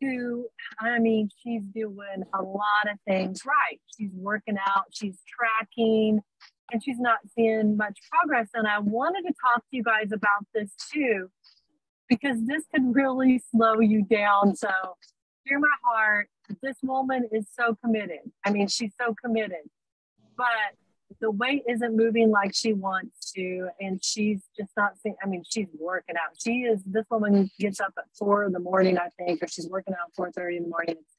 who, I mean, she's doing a lot of things right. She's working out, she's tracking, and she's not seeing much progress. And I wanted to talk to you guys about this too, because this could really slow you down. So hear my heart. This woman is so committed. I mean, she's so committed, but the weight isn't moving like she wants to. And she's just not seeing, I mean, she's working out. This woman gets up at 4 a.m, I think, or she's working out 4:30 in the morning. It's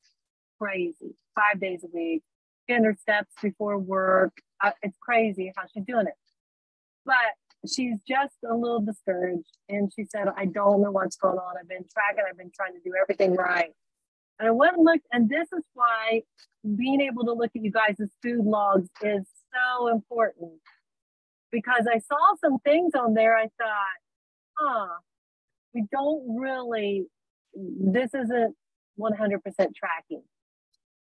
crazy. 5 days a week, getting her steps before work. It's crazy how she's doing it. But she's just a little discouraged. And she said, I don't know what's going on. I've been tracking. I've been trying to do everything right. And I went and looked, and this is why being able to look at you guys' food logs is so important. Because I saw some things on there, I thought, we don't really, this isn't 100% tracking.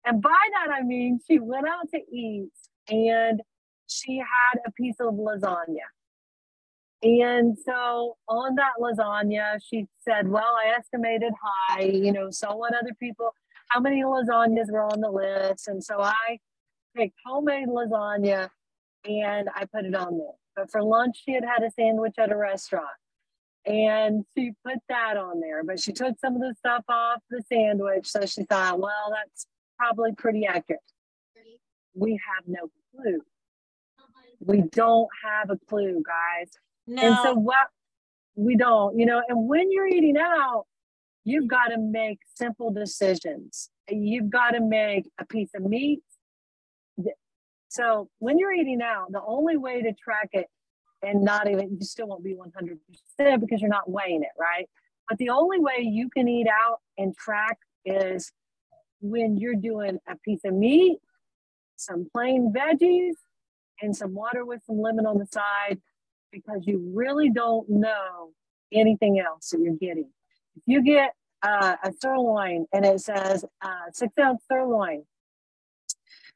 And by that, I mean, she went out to eat, and she had a piece of lasagna. And so on that lasagna, she said, well, I estimated high, so what other people, how many lasagnas were on the list? And so I picked homemade lasagna and I put it on there. But for lunch, she had a sandwich at a restaurant and she put that on there. But she took some of the stuff off the sandwich. So she thought, well, that's probably pretty accurate. We have no clue. We don't have a clue, guys. No. And so what we don't, and when you're eating out, you've got to make simple decisions. You've got to make a piece of meat. So when you're eating out, the only way to track it and you still won't be 100% because you're not weighing it, right? But the only way you can eat out and track is when you're doing a piece of meat, some plain veggies, and some water with some lemon on the side, because you really don't know anything else that you're getting. If you get a sirloin and it says 6-ounce sirloin,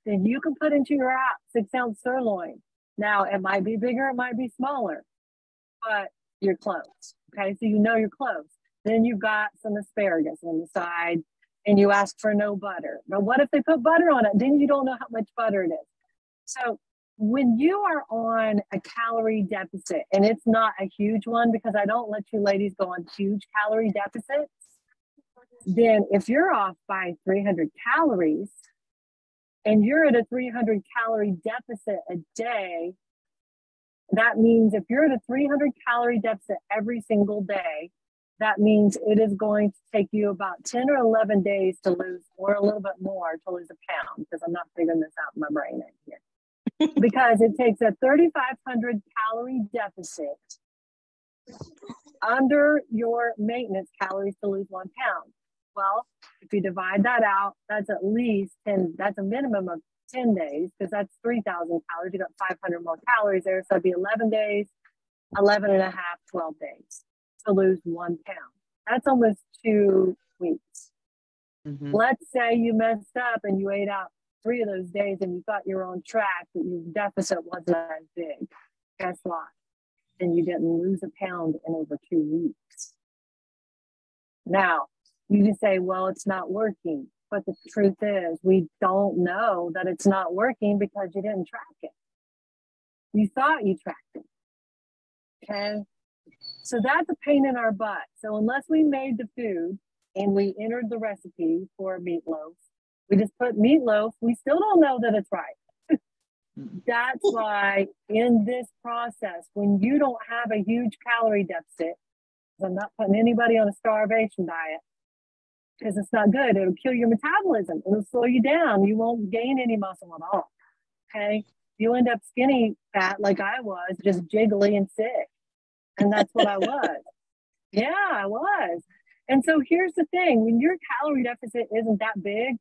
then you can put into your app 6-ounce sirloin. Now, it might be bigger, it might be smaller, but you're close. Okay, so you're close. Then you've got some asparagus on the side and you ask for no butter. But what if they put butter on it? Then you don't know how much butter it is. So when you are on a calorie deficit, and it's not a huge one because I don't let you ladies go on huge calorie deficits, then if you're off by 300 calories and you're at a 300 calorie deficit a day, that means if you're at a 300 calorie deficit every single day, that means it is going to take you about 10 or 11 days to lose, or a little bit more to lose a pound, because I'm not figuring this out in my brain right here. Because it takes a 3,500 calorie deficit under your maintenance calories to lose 1 pound. Well, if you divide that out, that's at least 10, that's a minimum of 10 days, because that's 3,000 calories. You got 500 more calories there. So it'd be 11 days, 11 and a half, 12 days to lose 1 pound. That's almost 2 weeks. Mm-hmm. Let's say you messed up and you ate out 3 of those days and you thought you were on track, but your deficit wasn't as big. Guess what? And you didn't lose a pound in over 2 weeks. Now, you can say, well, it's not working. But the truth is, we don't know that it's not working because you didn't track it. You thought you tracked it. Okay? So that's a pain in our butt. So unless we made the food and we entered the recipe for meatloaf, we just put meatloaf, we still don't know that it's right. That's why in this process, when you don't have a huge calorie deficit, I'm not putting anybody on a starvation diet because it's not good. It'll kill your metabolism. It'll slow you down. You won't gain any muscle at all. Okay? You end up skinny fat like I was, just jiggly and sick. And that's what I was. Yeah, I was. And so here's the thing. When your calorie deficit isn't that big,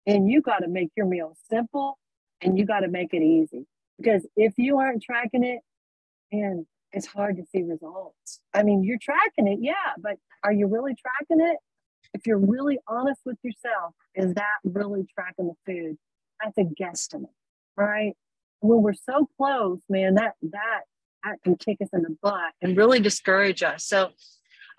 and you got to make your meal simple and you got to make it easy. Because if you aren't tracking it, and it's hard to see results. I mean, you're tracking it, yeah, but are you really tracking it? If you're really honest with yourself, is that really tracking the food? That's a guesstimate, right? When we're so close, man, that can kick us in the butt and really discourage us. So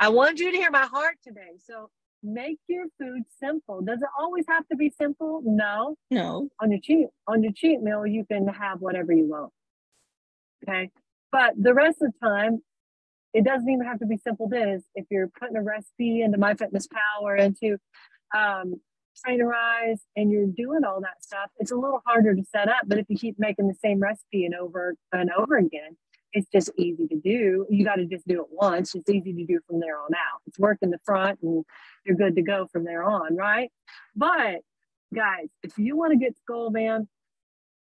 I wanted you to hear my heart today. So make your food simple. Does it always have to be simple? No. No. On your cheat meal, you can have whatever you want. Okay. But the rest of the time, it doesn't even have to be simple dish. If you're putting a recipe into MyFitnessPal or into Trainerize and you're doing all that stuff, it's a little harder to set up. But if you keep making the same recipe and over again, it's just easy to do. You got to just do it once. It's easy to do from there on out. It's work in the front and you're good to go from there on, right? But guys, if you want to get to goal, man,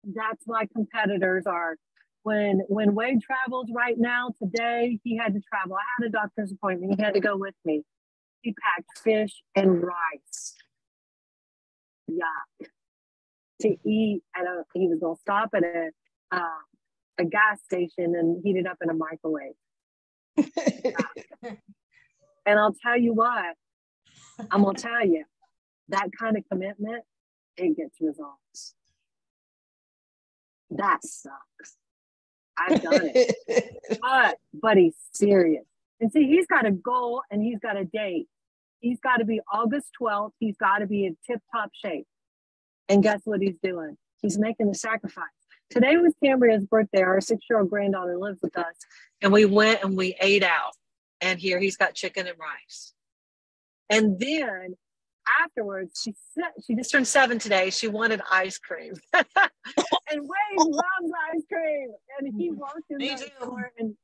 that's why competitors are. When Wade travels right now, today, he had to travel. I had a doctor's appointment. He had to go with me. He packed fish and rice. Yeah. To eat he was going to stop at a gas station and heat it up in a microwave. Yeah. And I'll tell you what, I'm going to tell you, that kind of commitment, it gets results. That sucks. I've done it. But he's serious. And see, he's got a goal and he's got a date. He's got to be August 12th. He's got to be in tip-top shape. And guess what he's doing? He's making the sacrifice. Today was Cambria's birthday. Our 6-year-old granddaughter lives with us. And we went and we ate out. And here he's got chicken and rice. And then afterwards, she just turned 7 today. She wanted ice cream. And Wade loves ice cream. And he walked in the store. And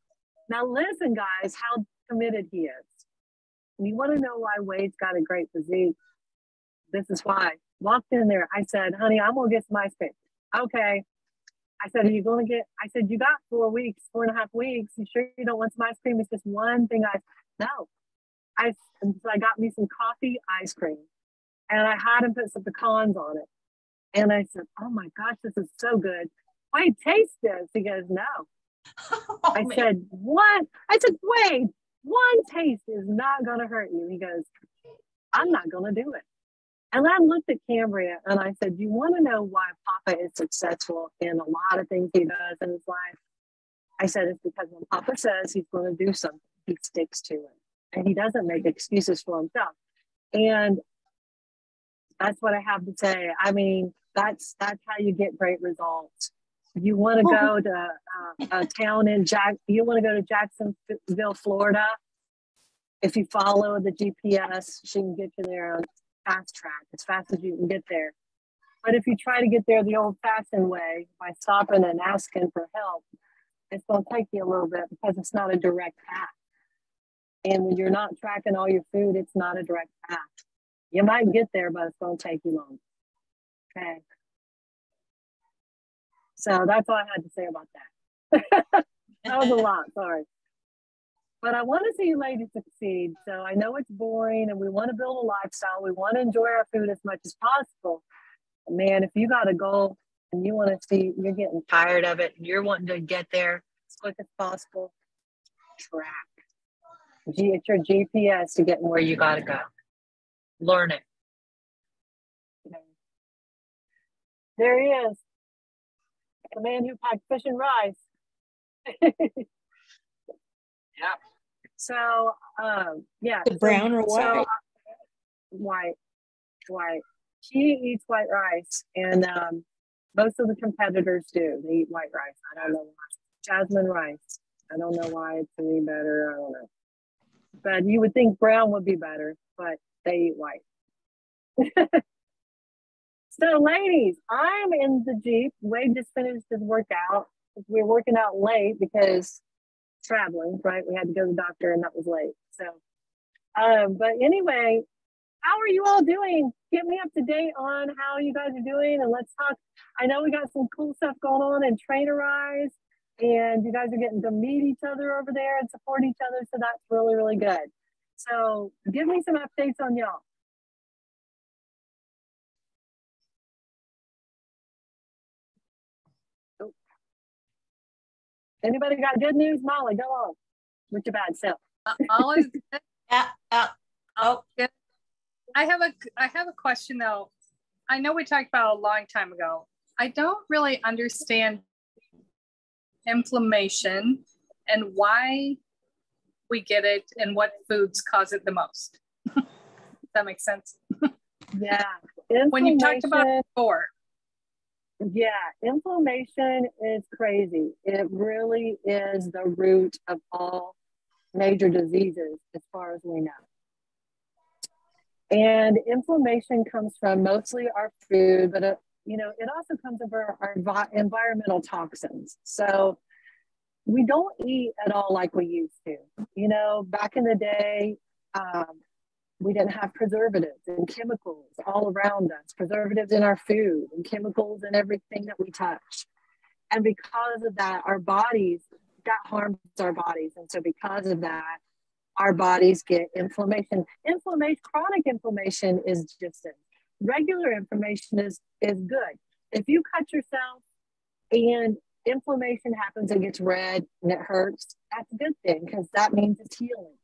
now listen, guys, how committed he is. And you want to know why Wade's got a great physique? This is why. Walked in there. I said, honey, I'm going to get some ice cream. Okay. I said, are you going to get, I said, you got 4.5 weeks. You sure you don't want some ice cream? It's just one thing. No. So I got me some coffee ice cream. And I had him put some pecans on it. And I said, oh my gosh, this is so good. Wade, taste this. He goes, no. I said, what? I said, Wade, one taste is not going to hurt you. He goes, I'm not going to do it. And I looked at Cambria and I said, you want to know why Papa is successful in a lot of things he does in his life? I said, it's because when Papa says he's going to do something, he sticks to it. And he doesn't make excuses for himself. And that's what I have to say. I mean, that's how you get great results. You want to go to a town in you want to go to Jacksonville, Florida. If you follow the GPS, she can get you there on fast track as fast as you can get there. But if you try to get there the old-fashioned way by stopping and asking for help, it's going to take you a little bit because it's not a direct path. And when you're not tracking all your food, it's not a direct path. You might get there, but it's going to take you long. Okay. So that's all I had to say about that. That was a lot, sorry. But I want to see you ladies succeed. So I know it's boring and we want to build a lifestyle. We want to enjoy our food as much as possible. But man, if you got a goal and you want to see, you're getting tired of it and you're wanting to get there as quick as possible, track. It's your GPS to getting where you got to go. Learn it. Okay. There he is. The man who packed fish and rice. Yeah. So, yeah. The brown or white? So, white. She eats white rice, and most of the competitors do. They eat white rice. I don't know why. Jasmine rice. I don't know why it's any better. I don't know. But you would think brown would be better, but they eat white. So, ladies, I'm in the Jeep. Wade just finished his workout. We're working out late because traveling, right? We had to go to the doctor and that was late. So, but anyway, how are you all doing? Get me up to date on how you guys are doing and let's talk. I know we got some cool stuff going on in Trainerize and you guys are getting to meet each other over there and support each other. So that's really, really good. So give me some updates on y'all. Anybody got good news? Molly, go on with your bad self. All is good. Oh, good. I have a question though. I know we talked about a long time ago. I don't really understand inflammation and why we get it and what foods cause it the most. that makes sense. Yeah. When you talked about it before. Yeah, inflammation is crazy. It really is the root of all major diseases, as far as we know. And inflammation comes from mostly our food, but it also comes from our environmental toxins. So we don't eat at all like we used to. Back in the day, we didn't have preservatives and chemicals all around us, preservatives in our food and chemicals in everything that we touch. And because of that, that harms our bodies. And so because of that, our bodies get inflammation. Chronic inflammation is just it. Regular inflammation is good. If you cut yourself and inflammation happens and gets red and it hurts, that's a good thing because that means it's healing.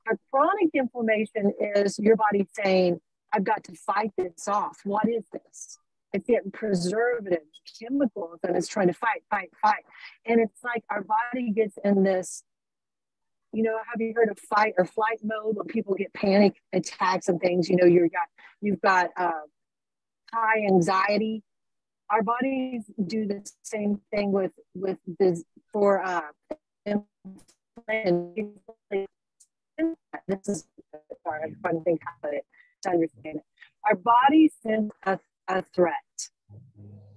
But chronic inflammation is your body saying, I've got to fight this off. What is this? It's getting preservatives, chemicals, and it's trying to fight. And it's like our body gets in this, have you heard of fight or flight mode when people get panic attacks and things? You've got high anxiety. Our bodies do the same thing with this for this is sorry, I'm trying to think how to understand it. Our body sense a threat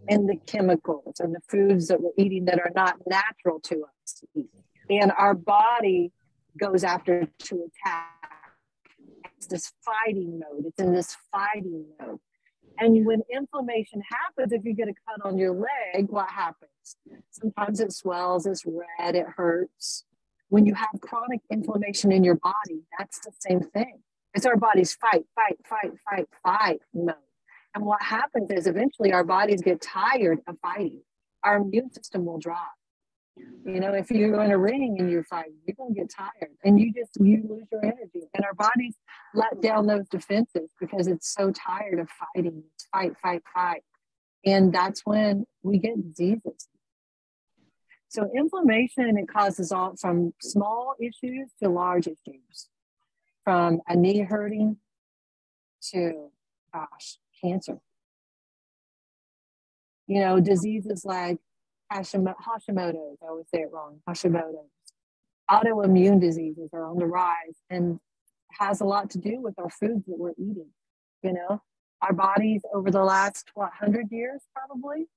in the chemicals and the foods that we're eating that are not natural to us to eat. And our body goes after to attack. It's this fighting mode. It's in this fighting mode. And when inflammation happens, if you get a cut on your leg, what happens? Sometimes it swells, it's red, it hurts. When you have chronic inflammation in your body, that's the same thing. It's our body's fight mode. And what happens is eventually our bodies get tired of fighting. Our immune system will drop. If you're in a ring and you're fighting, you're going to get tired and you lose your energy. And our bodies let down those defenses because it's so tired of fighting. It's fight. And that's when we get diseases. So inflammation, it causes all from small issues to large issues, from a knee hurting to, cancer. Diseases like Hashimoto's, I always say it wrong, Hashimoto's. Autoimmune diseases are on the rise and has a lot to do with our foods that we're eating. Our bodies over the last, 100 years probably,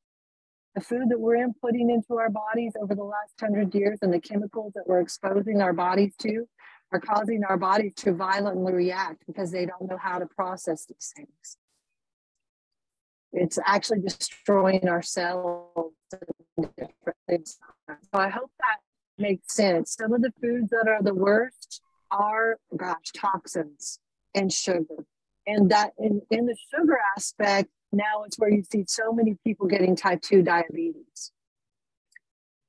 the food that we're putting into our bodies over the last 100 years and the chemicals that we're exposing our bodies to are causing our bodies to violently react because they don't know how to process these things. It's actually destroying our cells and different things. So I hope that makes sense. Some of the foods that are the worst are, toxins and sugar. And that in the sugar aspect, now it's where you see so many people getting type 2 diabetes.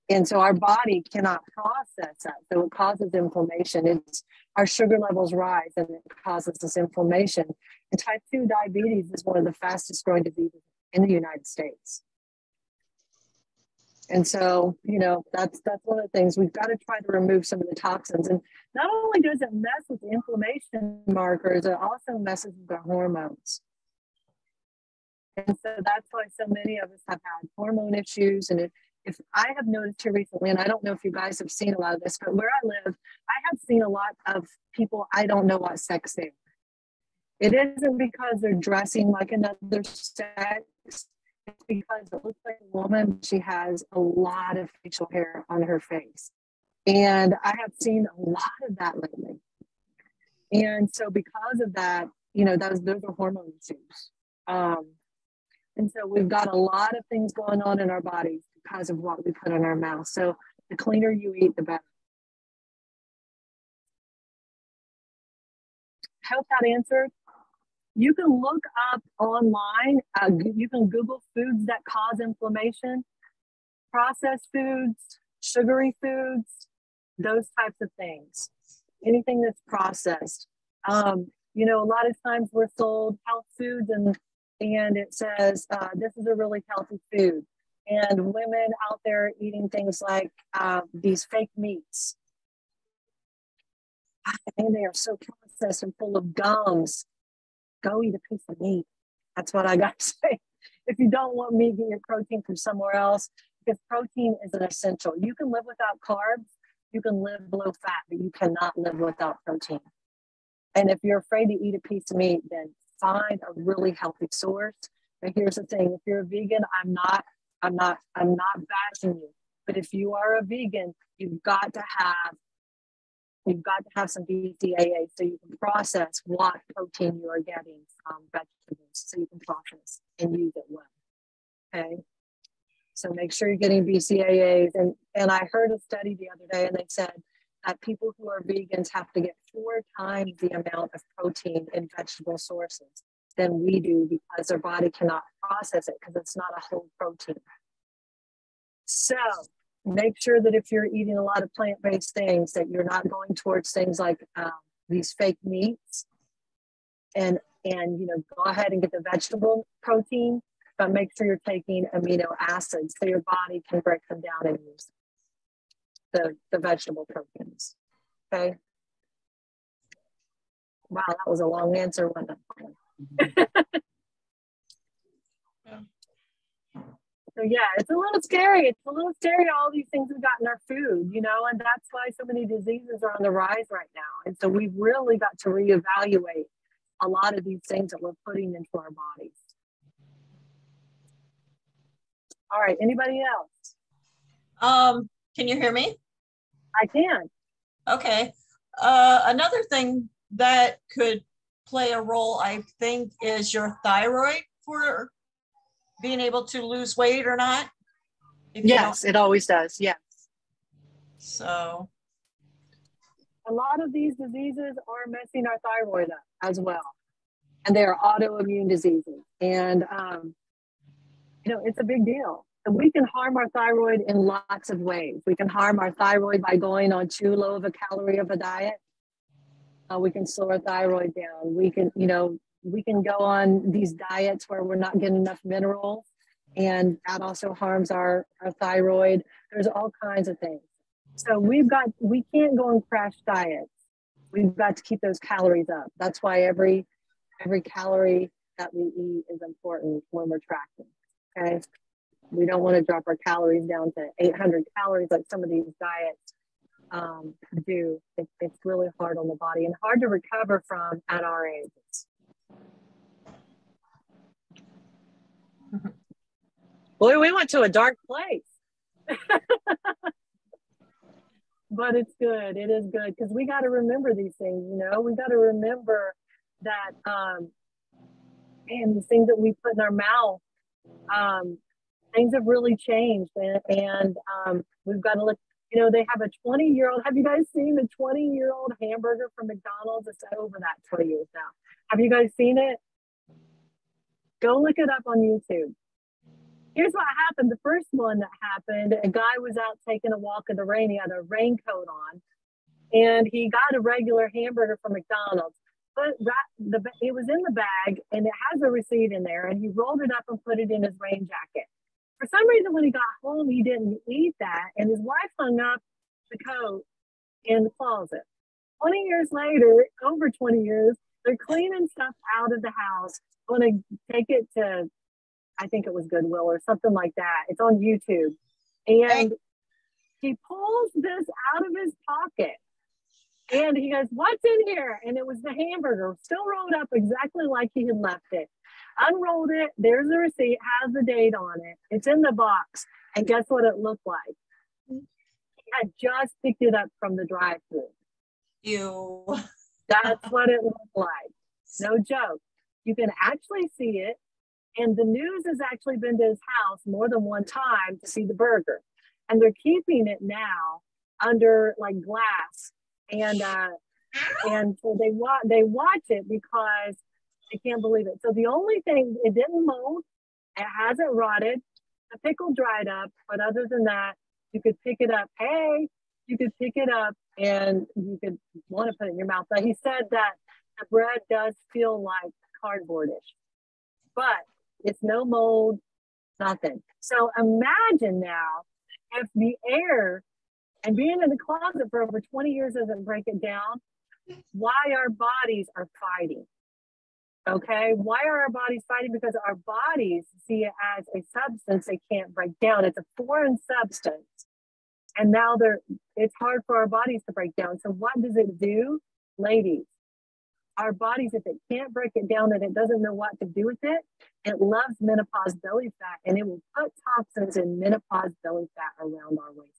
And so our body cannot process that. So it causes inflammation. Our sugar levels rise and it causes this inflammation. And type 2 diabetes is one of the fastest growing diseases in the United States. And so, that's one of the things. We've got to try to remove some of the toxins. And not only does it mess with the inflammation markers, it also messes with our hormones. And so that's why so many of us have had hormone issues. And if I have noticed here recently, and I don't know if you guys have seen a lot of this, but where I live, I have seen a lot of people, I don't know what sex they are. It isn't because they're dressing like another sex. It's because it looks like a woman. She has a lot of facial hair on her face. And I have seen a lot of that lately. And so because of that, those are hormone issues. And so we've got a lot of things going on in our bodies because of what we put in our mouth. So the cleaner you eat, the better. Hope that answered. You can look up online. You can Google foods that cause inflammation, processed foods, sugary foods, those types of things. Anything that's processed. A lot of times we're sold health foods and it says, this is a really healthy food. And women out there eating things like these fake meats. And they are so processed and full of gums go eat a piece of meat. That's what I got to say. If you don't want meat, get your protein from somewhere else, because protein is an essential. You can live without carbs, you can live low fat, but you cannot live without protein. And if you're afraid to eat a piece of meat, then find a really healthy source. But here's the thing: if you're a vegan, I'm not bashing you. But if you are a vegan, you've got to have some BCAA so you can process what protein you are getting from vegetables, so you can process and use it well. Okay. So make sure you're getting BCAAs. And I heard a study the other day, and they said that people who are vegans have to get 4 times the amount of protein in vegetable sources than we do, because their body cannot process it because it's not a whole protein. So make sure that if you're eating a lot of plant-based things, that you're not going towards things like these fake meats, and go ahead and get the vegetable protein, but make sure you're taking amino acids so your body can break them down and use the vegetable proteins. Okay. Wow, that was a long answer, wasn't it? So yeah, it's a little scary. It's a little scary, all these things we got in our food, and that's why so many diseases are on the rise right now. And so we've really got to reevaluate a lot of these things that we're putting into our bodies. All right, anybody else? Can you hear me? I can. Okay. Another thing that could play a role, I think, is your thyroid for being able to lose weight or not. Yes, it always does. Yes. So a lot of these diseases are messing our thyroid up as well. And they are autoimmune diseases. And, it's a big deal. And we can harm our thyroid in lots of ways. We can harm our thyroid by going on too low of a calorie of a diet. We can slow our thyroid down. We can go on these diets where we're not getting enough minerals, and that also harms our thyroid. There's all kinds of things. So we can't go on crash diets. We've got to keep those calories up. That's why every calorie that we eat is important when we're tracking. Okay. We don't want to drop our calories down to 800 calories like some of these diets do. It's really hard on the body and hard to recover from at our ages. Boy, we went to a dark place. But it's good. It is good, because we got to remember these things. We got to remember that, these things that we put in our mouth, things have really changed, and we've got to look. They have a 20-year-old. Have you guys seen the 20-year-old hamburger from McDonald's? It's over that 20 years now. Have you guys seen it? Go look it up on YouTube. Here's what happened. The first one that happened, a guy was out taking a walk in the rain. He had a raincoat on, and he got a regular hamburger from McDonald's. But it was in the bag, and it has a receipt in there, and he rolled it up and put it in his rain jacket. For some reason, when he got home, he didn't eat that, and his wife hung up the coat in the closet. 20 years later, over 20 years, they're cleaning stuff out of the house, going to take it to, I think it was Goodwill or something like that. It's on YouTube. And he pulls this out of his pocket, and he goes, "What's in here?" And it was the hamburger, still rolled up exactly like he had left it. Unrolled it. There's the receipt, has the date on it. It's in the box. And guess what it looked like? He had just picked it up from the drive-thru. Ew. That's what it looked like. No joke. You can actually see it. And the news has actually been to his house more than one time to see the burger. And they're keeping it now under like glass. And so they watch it because they can't believe it. So the only thing, it didn't mold, it hasn't rotted, the pickle dried up, but other than that, you could pick it up. You could pick it up and you could want to put it in your mouth. But he said that the bread does feel like cardboardish, but it's no mold, nothing. So imagine now if the air and being in the closet for over 20 years doesn't break it down, why our bodies are fighting. Okay, why are our bodies fighting? Because our bodies see it as a substance they can't break down. It's a foreign substance. And now it's hard for our bodies to break down. So what does it do? Ladies, our bodies, if it can't break it down and it doesn't know what to do with it, it loves menopause belly fat, and it will put toxins in menopause belly fat around our waistline.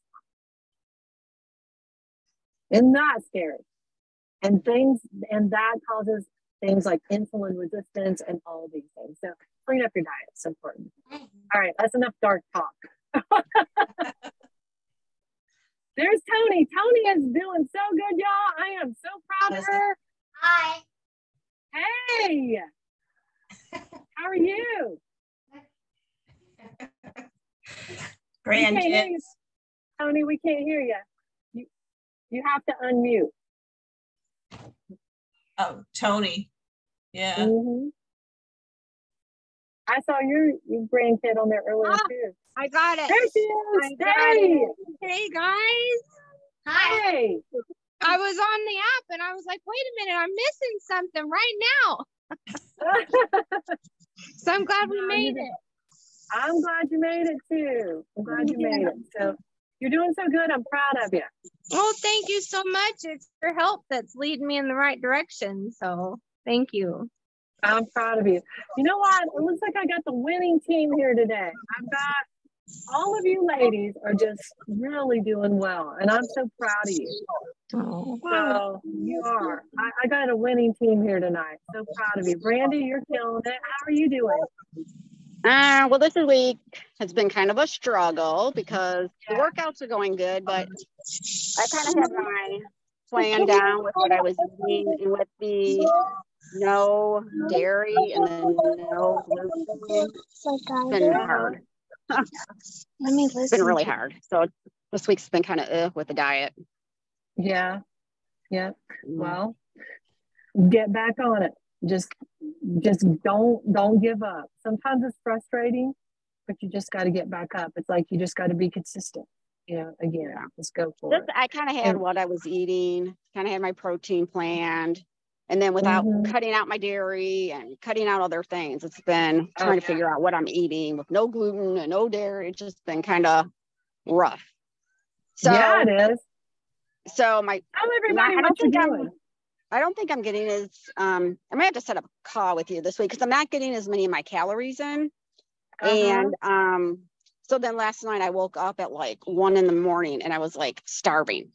Isn't that scary? And that causes things like insulin resistance and all these things. So clean up your diet. It's important. All right, that's enough dark talk. There's Tony. Tony is doing so good, y'all. I am so proud of her. Hi. Hey. How are you? Grandkids. Tony, we can't hear you. You have to unmute. Oh, Tony. Yeah. Mm-hmm. I saw your grandkid on there earlier too. I got it. There she is. Hey. Hey guys. Hi. Hey. I was on the app and I was like, wait a minute, I'm missing something right now. So I'm glad we made it. I'm glad you made it too. I'm glad you made it. So you're doing so good. I'm proud of you. Well, thank you so much. It's your help that's leading me in the right direction. So thank you. I'm proud of you. You know what? It looks like I got the winning team here today. I've got all of you ladies are just really doing well. And I'm so proud of you. Oh. So you are. I got a winning team here tonight. So proud of you. Brandy, you're killing it. How are you doing? Well, this week has been kind of a struggle because the workouts are going good, but I kind of had my plan down with what I was eating and with the no dairy and then no gluten. It's been hard. It's been really hard. So this week's been kind of with the diet. Yeah. Yeah. Well, get back on it. Just don't give up. Sometimes it's frustrating, but you just got to get back up. It's like you just got to be consistent. Again, let's go for it. I kind of had what I was eating, kind of had my protein planned, and then without cutting out my dairy and cutting out other things, it's been trying to figure out what I'm eating with no gluten and no dairy. It's just been kind of rough. So yeah, it is. So tell everybody what you're doing. I don't think I'm getting as, I might have to set up a call with you this week because I'm not getting as many of my calories in. And so then last night I woke up at like 1 a.m. and I was like starving.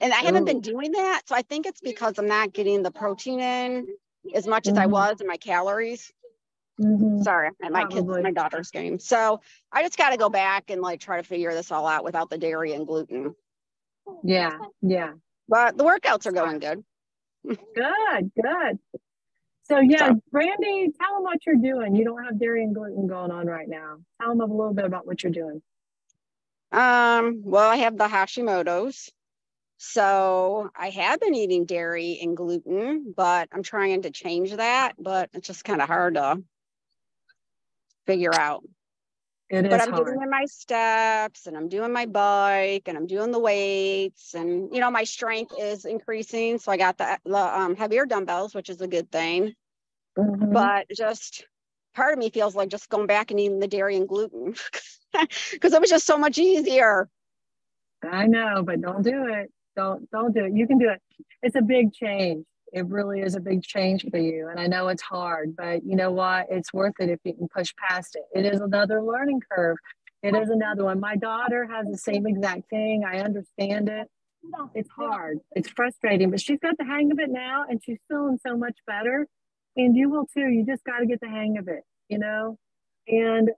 And I haven't been doing that. So I think it's because I'm not getting the protein in as much as I was in my calories. Sorry, at my daughter's game. So I just got to go back and like try to figure this all out without the dairy and gluten. Yeah. But the workouts are going good. Good. So yeah, Brandy, tell them what you're doing. You don't have dairy and gluten going on right now. Tell them a little bit about what you're doing. Well, I have the Hashimoto's. So I have been eating dairy and gluten, but I'm trying to change that, but it's just kind of hard to figure out. But I'm getting in my steps and I'm doing my bike and I'm doing the weights and, my strength is increasing. So I got the heavier dumbbells, which is a good thing. But just part of me feels like just going back and eating the dairy and gluten because it was just so much easier. I know, but don't do it. Don't do it. You can do it. It's a big change. It really is a big change for you. And I know it's hard, but you know what? It's worth it if you can push past it. It is another learning curve. It is another one. My daughter has the same exact thing. I understand it. It's hard. It's frustrating, but she's got the hang of it now and she's feeling so much better. And you will too. You just got to get the hang of it, And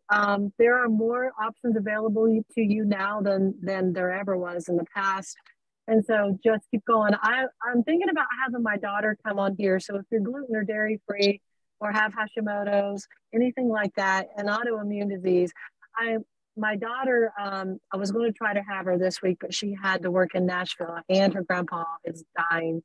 there are more options available to you now than there ever was in the past. And so just keep going. I'm thinking about having my daughter come on here. So if you're gluten or dairy free or have Hashimoto's, anything like that, an autoimmune disease, my daughter, I was going to try to have her this week, but she had to work in Nashville and her grandpa is dying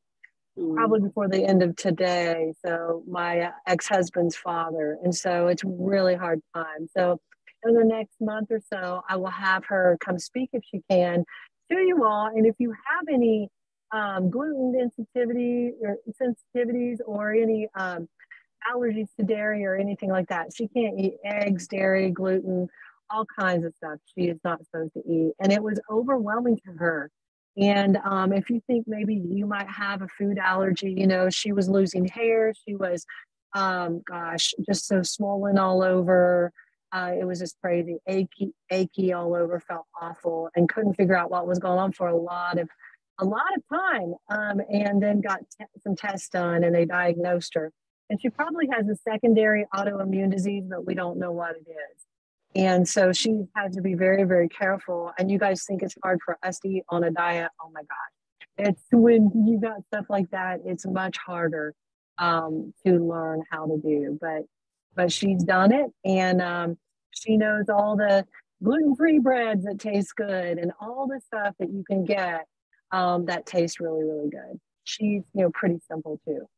probably before the end of today. So my ex-husband's father. And so it's really hard time. So in the next month or so, I will have her come speak if she can to you all. And if you have any gluten sensitivities or any allergies to dairy or anything like that. She can't eat eggs, dairy, gluten, all kinds of stuff she is not supposed to eat. And it was overwhelming to her. And if you think maybe you might have a food allergy, you know, she was losing hair. She was, just so swollen all over. It was just crazy, achy all over, felt awful, and couldn't figure out what was going on for a lot of time. And then got some tests done, and they diagnosed her. And she probably has a secondary autoimmune disease, but we don't know what it is. And so she has to be very, very careful. And you guys think it's hard for us to eat on a diet? Oh my God. It's when you got stuff like that, it's much harder to learn how to do. But she's done it, and she knows all the gluten-free breads that taste good and all the stuff that you can get that tastes really, really good. She's, you know, pretty simple too.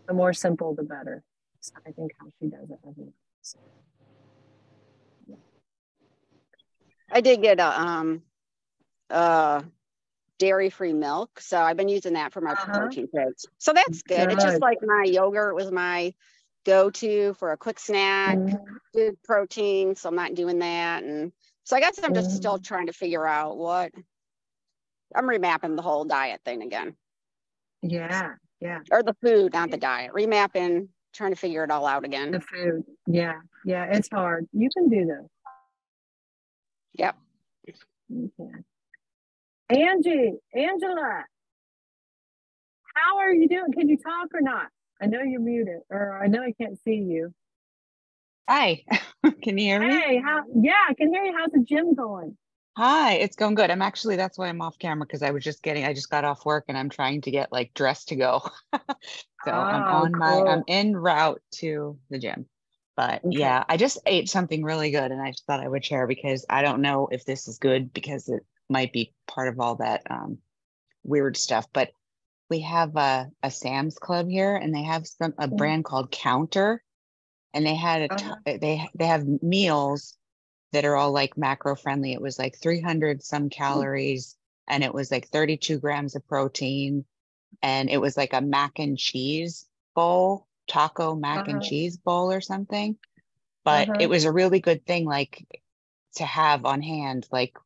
The more simple, the better. So I think how she does it. I did get a dairy-free milk, so I've been using that for my protein shakes. So that's good. It's just like my yogurt was my go-to for a quick snack, good protein, so I'm not doing that. And so I guess I'm just still trying to figure out what I'm remapping the whole diet thing again. Yeah. Or the food, not the diet. Remapping, trying to figure it all out again. The food. Yeah, it's hard. You can do this. Yep. You can. Angela, how are you doing? Can you talk or not? I know you're muted, or I know I can't see you. Hi, can you hear me? Hey, I can hear you. How's the gym going? Hi, it's going good. That's why I'm off camera, because I just got off work and I'm trying to get like dressed to go. So I'm en route to the gym. But yeah, I just ate something really good and I just thought I would share, because I don't know if this is good, because it might be part of all that weird stuff. But we have a Sam's Club here, and they have a brand called Counter, and they had they have meals that are all like macro friendly. It was like 300 some calories, and it was like 32 grams of protein, and it was like a mac and cheese bowl, taco mac and cheese bowl or something. But it was a really good thing, like to have on hand, like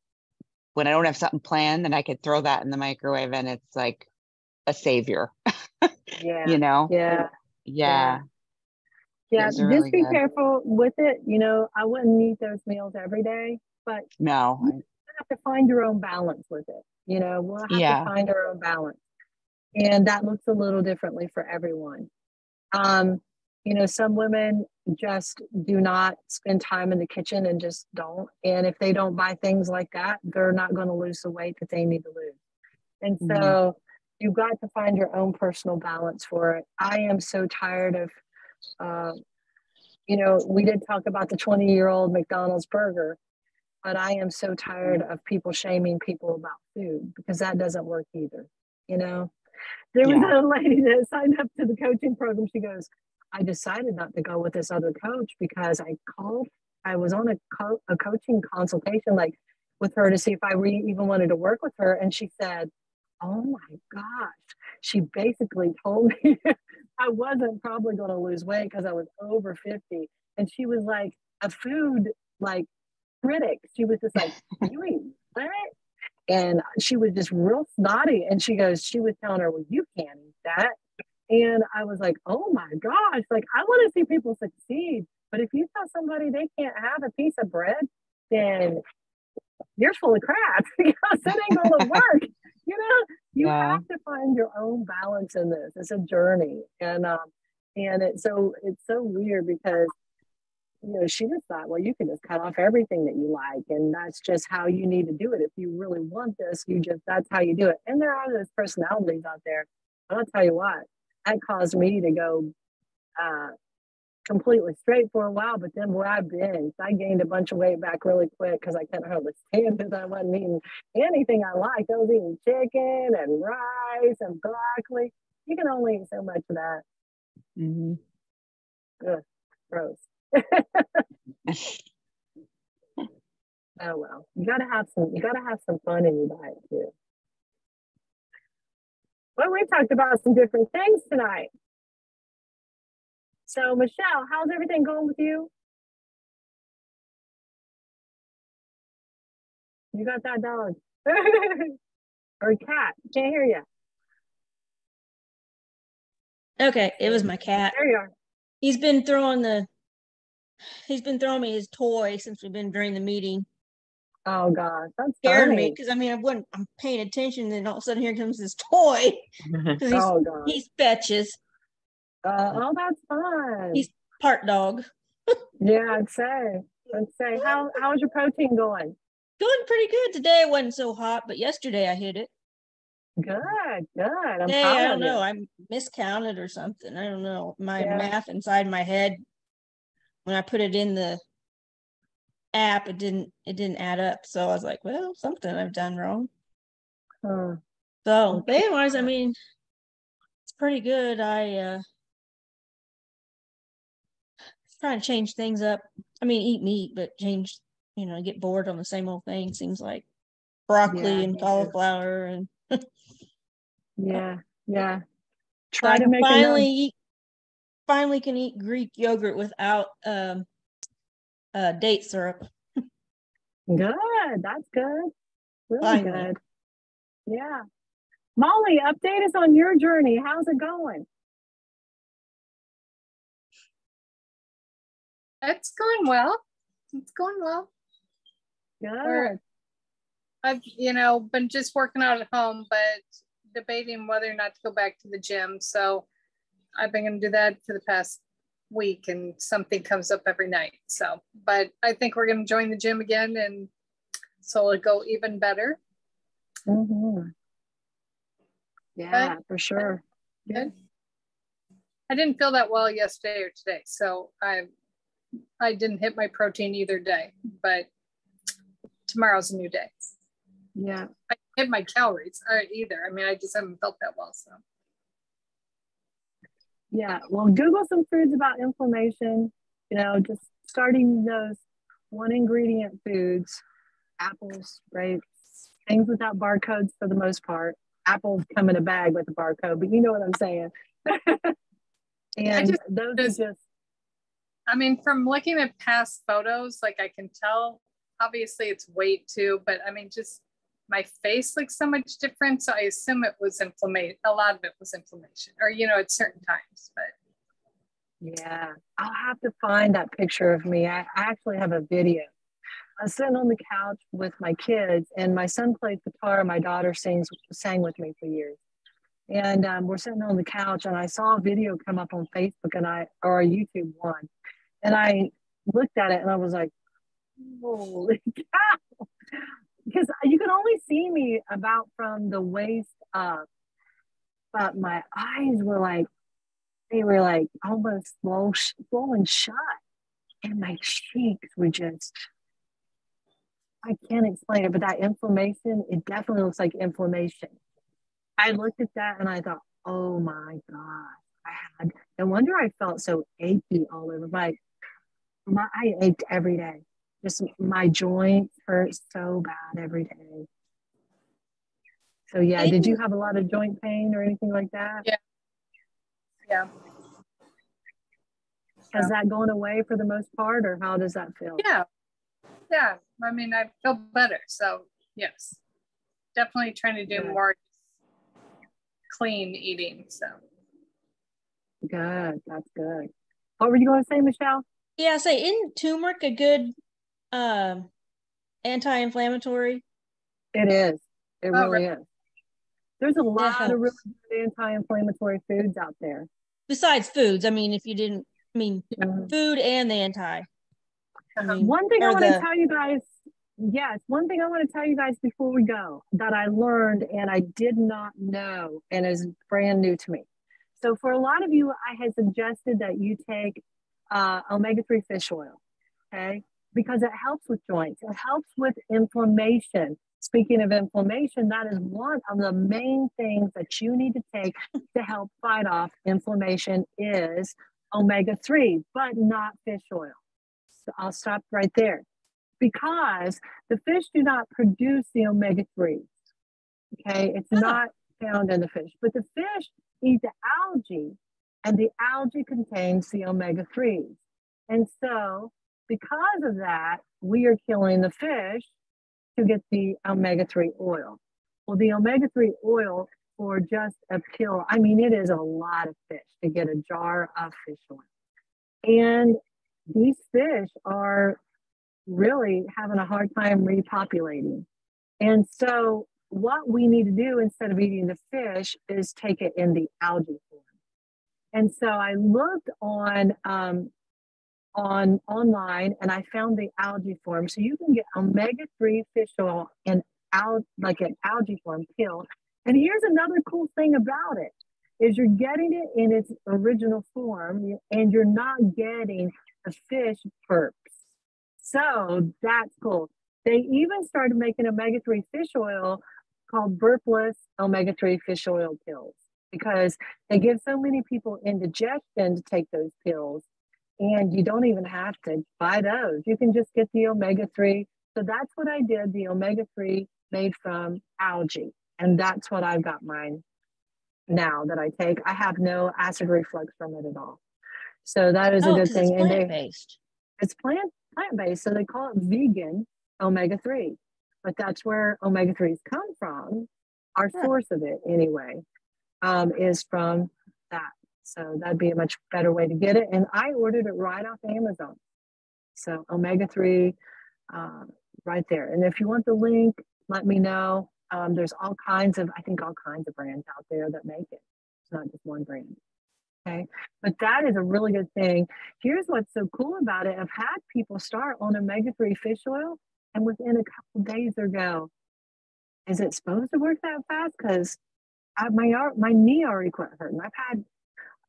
when I don't have something planned, and I could throw that in the microwave, and it's like a savior. You know? Yeah. Just really be careful with it. You know, I wouldn't eat those meals every day, but no, you have to find your own balance with it. You know, we'll have to find our own balance, and that looks a little differently for everyone. You know, some women just do not spend time in the kitchen and just don't. And if they don't buy things like that, they're not going to lose the weight that they need to lose. And so you've got to find your own personal balance for it. I am so tired of, you know, we did talk about the 20-year-old McDonald's burger, but I am so tired of people shaming people about food, because that doesn't work either. You know, there was a lady that signed up to the coaching program. She goes, I decided not to go with this other coach because I was on a coaching consultation, like with her, to see if I even wanted to work with her. And she said, oh my gosh, she basically told me I wasn't probably going to lose weight because I was over 50. And she was like a food like critic. She was just like, you eat what? And she was just real snotty. And she was telling her, well, you can't eat that. And I was like, oh my gosh, like I want to see people succeed. But if you tell somebody they can't have a piece of bread, then you're full of crap, because it ain't going to work. You know, you have to find your own balance in this. It's a journey. And it's so weird, because, you know, she just thought, well, you can just cut off everything that you like, and that's just how you need to do it. If you really want this, that's how you do it. And there are those personalities out there. But I'll tell you what, that caused me to go completely straight for a while. But then I binged. I gained a bunch of weight back really quick because I couldn't hardly stand it. I wasn't eating anything I liked. I was eating chicken and rice and broccoli. You can only eat so much of that. Ugh, gross. Oh well, you gotta have some fun in your diet too. Well, we talked about some different things tonight. So Michelle, how's everything going with you? You got that dog or cat? Can't hear you. Okay, it was my cat. There you are. He's been throwing me his toy since we've been during the meeting. Oh gosh, that's Scared funny. me because I mean I'm paying attention, and then all of a sudden here comes this toy because Oh gosh. he's fetches. Oh, that's fun. He's part dog. Yeah, I'd say. How's your protein going? Doing pretty good today. It wasn't so hot, but yesterday I hit it. Good. I'm Hey, proud I of don't know. you. I miscounted or something. I don't know. My Yeah. math inside my head, when I put it in the app, it didn't add up. So I was like, well, something I've done wrong. Huh. So anyways, I mean, it's pretty good. I trying to change things up. I mean, eat meat, but change, get bored on the same old thing. Seems like broccoli Yeah. and cauliflower and Yeah. so Try I to can make finally can eat Greek yogurt without date syrup. Good. That's good. Really Finally. good. Yeah. Molly, update us on your journey. How's it going? It's going well. It's going well. Good. I've, been just working out at home, but debating whether or not to go back to the gym. So I've been going to do that for the past week, and something comes up every night. So, but I think we're going to join the gym again, and so it'll go even better. Mm-hmm. Yeah, for sure. Good. I didn't feel that well yesterday or today, so I didn't hit my protein either day, but tomorrow's a new day. Yeah. I didn't hit my calories either. I mean, I just haven't felt that well, so. Yeah, well, Google some foods about inflammation, just starting those one ingredient foods, apples, grapes, things without barcodes for the most part. Apples come in a bag with a barcode, but you know what I'm saying. And those are just. I mean, from looking at past photos, like I can tell, obviously it's weight too, but I mean, just my face looks so much different. So I assume it was inflammation. A lot of it was inflammation or, at certain times, but. Yeah, I'll have to find that picture of me. I actually have a video. I was sitting on the couch with my kids, and my son plays guitar. My daughter sang with me for years. And we're sitting on the couch, and I saw a video come up on Facebook or a YouTube one. And I looked at it and I was like, holy cow. Because you can only see me about from the waist up, but my eyes were like, they were like almost swollen shut. And my cheeks were just, I can't explain it, but that inflammation, it definitely looks like inflammation. I looked at that and I thought, oh my God. No wonder I felt so achy all over. I ached every day. Just my joints hurt so bad every day. So yeah, did you have a lot of joint pain or anything like that? Yeah. Has that gone away for the most part, or how does that feel? Yeah. I mean, I feel better. So yes, definitely trying to do more clean eating. So good. That's good. What were you going to say, Michelle? Yeah, isn't turmeric a good anti-inflammatory? It is. It really is. There's a lot of really good anti-inflammatory foods out there. Besides foods, I mean, food and the anti. One thing I want to tell you guys, one thing I want to tell you guys before we go that I learned and I did not know and is brand new to me. So for a lot of you, I had suggested that you take omega-3 fish oil, okay? Because it helps with joints. It helps with inflammation. Speaking of inflammation, that is one of the main things that you need to take to help fight off inflammation is omega-3, but not fish oil. So I'll stop right there because the fish do not produce the omega-3. Okay, it's not found in the fish, but the fish eat the algae And the algae contains the omega-3s. And so because of that, we are killing the fish to get the omega-3 oil. Well, the omega-3 oil for just a pill, I mean, it is a lot of fish to get a jar of fish oil. And these fish are really having a hard time repopulating. And so what we need to do instead of eating the fish is take it in the algae form. And so I looked on online and I found the algae form. So you can get omega-3 fish oil in like an algae form pill. And here's another cool thing about it is you're getting it in its original form and you're not getting the fish perps. So that's cool. They even started making omega-3 fish oil called burpless omega-3 fish oil pills because they give so many people indigestion to take those pills. And you don't even have to buy those. You can just get the omega-3. So that's what I did, the omega-3 made from algae. And that's what I've got mine now that I take. I have no acid reflux from it at all. So that is a good thing. It's plant-based. It's plant-based. So they call it vegan omega-3. But that's where omega-3s come from. Our source of it anyway is from that. So that'd be a much better way to get it. And I ordered it right off Amazon. So omega-3 right there. And if you want the link, let me know. There's all kinds of brands out there that make it. It's not just one brand. Okay. But that is a really good thing. Here's what's so cool about it. I've had people start on omega-3 fish oil and within a couple days they go, is it supposed to work that fast? Because my knee already quit hurting. I've had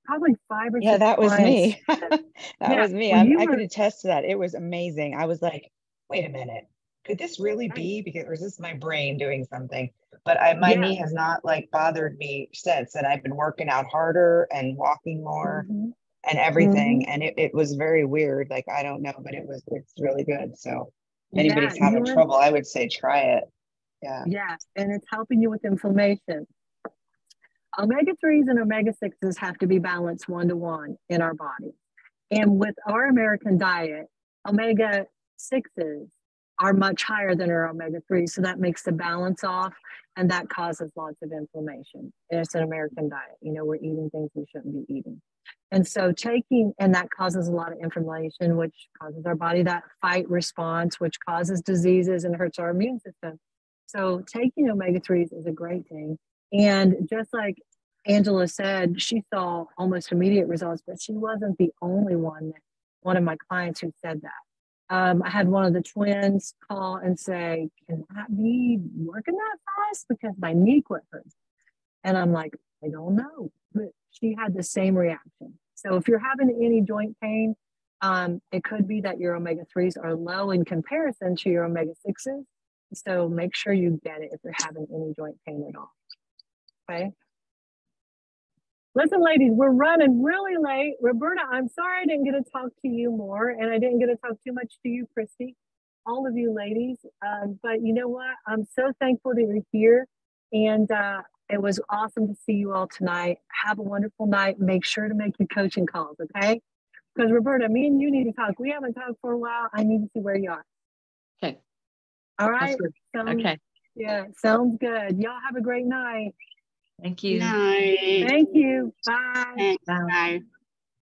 probably 5 or 6 that was me. That was me. I could attest to that. It was amazing. I was like, wait a minute, could this really be? Because, or is this my brain doing something? But my knee has not like bothered me since. And I've been working out harder and walking more and everything. And it was very weird. Like, I don't know, but it's really good. So anybody's having trouble, I would say try it. Yeah. And it's helping you with inflammation. Omega-3s and omega-6s have to be balanced 1-to-1 in our body. And with our American diet, omega-6s are much higher than our omega-3s. So that makes the balance off and that causes lots of inflammation. And it's an American diet. You know, we're eating things we shouldn't be eating. And so and that causes a lot of inflammation, which causes our body that fight response, which causes diseases and hurts our immune system. So taking omega-3s is a great thing. And just like Angela said, she saw almost immediate results, but she wasn't the only one of my clients who said that. I had one of the twins call and say, can that be working that fast? Because my knee quit hurting. And I'm like, I don't know. But she had the same reaction. So if you're having any joint pain, it could be that your omega-3s are low in comparison to your omega-6s. So make sure you get it if you're having any joint pain at all. Okay. Listen, ladies, we're running really late. Roberta, I'm sorry I didn't get to talk to you more, and I didn't get to talk too much to you, Christy, all of you ladies. But you know what? I'm so thankful that you're here, and it was awesome to see you all tonight. Have a wonderful night. Make sure to make your coaching calls, okay? Because Roberta, me and you need to talk. We haven't talked for a while. I need to see where you are. Okay. All right. Okay. Yeah, sounds good. Y'all have a great night. Thank you. Thank you. Bye. Bye. Bye.